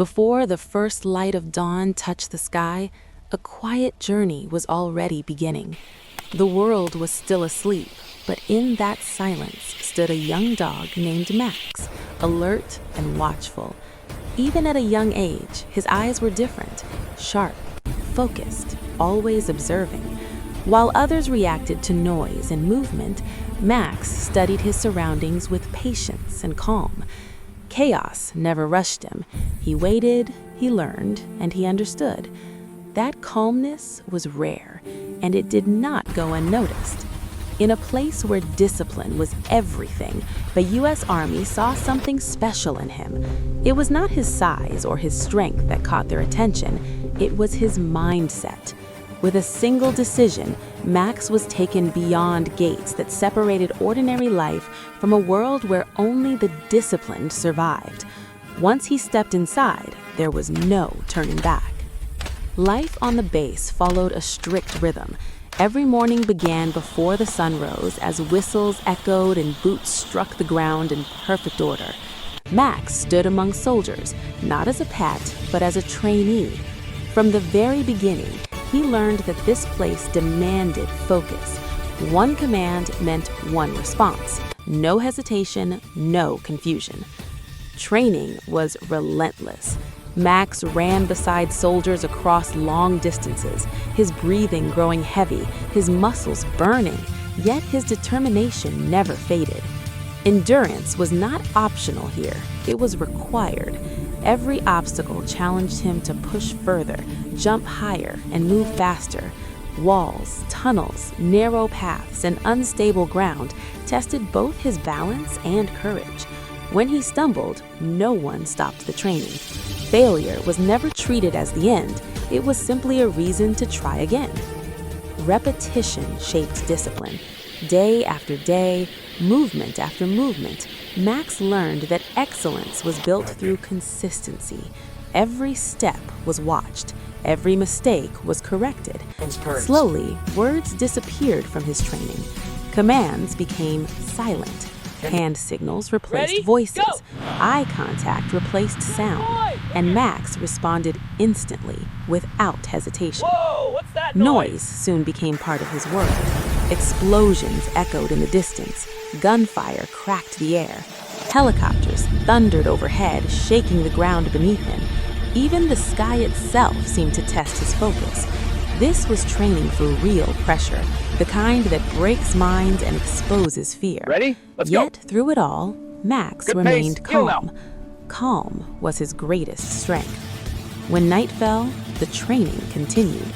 Before the first light of dawn touched the sky, a quiet journey was already beginning. The world was still asleep, but in that silence stood a young dog named Max, alert and watchful. Even at a young age, his eyes were different, sharp, focused, always observing. While others reacted to noise and movement, Max studied his surroundings with patience and calm. Chaos never rushed him. He waited, he learned, and he understood. That calmness was rare, and it did not go unnoticed. In a place where discipline was everything, the U.S. Army saw something special in him. It was not his size or his strength that caught their attention, it was his mindset. With a single decision, Max was taken beyond gates that separated ordinary life from a world where only the disciplined survived. Once he stepped inside, there was no turning back. Life on the base followed a strict rhythm. Every morning began before the sun rose as whistles echoed and boots struck the ground in perfect order. Max stood among soldiers, not as a pet, but as a trainee. From the very beginning, he learned that this place demanded focus. One command meant one response. No hesitation, no confusion. Training was relentless. Max ran beside soldiers across long distances, his breathing growing heavy, his muscles burning, yet his determination never faded. Endurance was not optional here, it was required. Every obstacle challenged him to push further, jump higher, and move faster. Walls, tunnels, narrow paths, and unstable ground tested both his balance and courage. When he stumbled, no one stopped the training. Failure was never treated as the end, it was simply a reason to try again. Repetition shaped discipline. Day after day, movement after movement, Max learned that excellence was built through consistency. Every step was watched, every mistake was corrected. Slowly, words disappeared from his training. Commands became silent. Hand signals replaced voices. Eye contact replaced sound. And Max responded instantly, without hesitation. Whoa, what's that Noise soon became part of his world. Explosions echoed in the distance. Gunfire cracked the air. Helicopters thundered overhead, shaking the ground beneath him. Even the sky itself seemed to test his focus. This was training for real pressure, the kind that breaks minds and exposes fear. Ready? Let's Yet, go. through it all, Max Good remained pace. Heel now. calm. Calm was his greatest strength. When night fell, the training continued.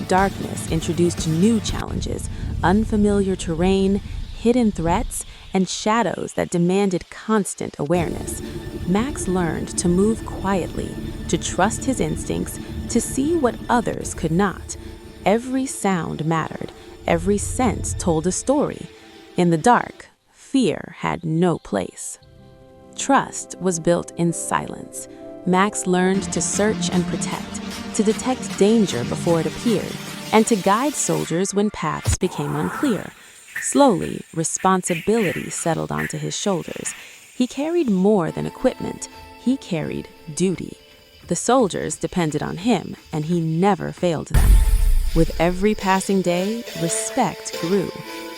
Darkness introduced new challenges, unfamiliar terrain, hidden threats, and shadows that demanded constant awareness. Max learned to move quietly, to trust his instincts, to see what others could not. Every sound mattered, every sense told a story. In the dark, fear had no place. Trust was built in silence. Max learned to search and protect, to detect danger before it appeared, and to guide soldiers when paths became unclear. Slowly, responsibility settled onto his shoulders. He carried more than equipment, he carried duty. The soldiers depended on him, and he never failed them. With every passing day, respect grew,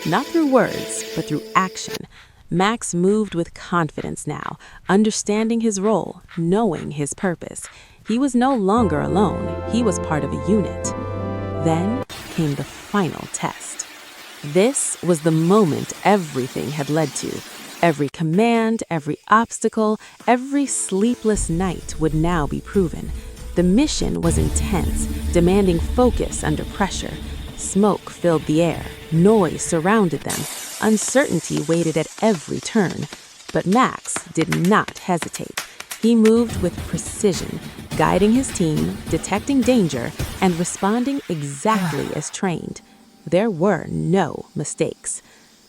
not through words, but through action. Max moved with confidence now, understanding his role, knowing his purpose. He was no longer alone, he was part of a unit. Then came the final test. This was the moment everything had led to. Every command, every obstacle, every sleepless night would now be proven. The mission was intense, demanding focus under pressure. Smoke filled the air, noise surrounded them, uncertainty waited at every turn. But Max did not hesitate. He moved with precision, guiding his team, detecting danger, and responding exactly as trained. There were no mistakes.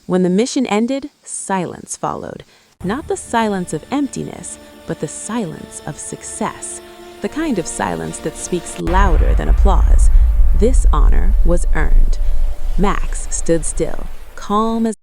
When the mission ended, silence followed. Not the silence of emptiness, but the silence of success. The kind of silence that speaks louder than applause. This honor was earned. Max stood still, calm as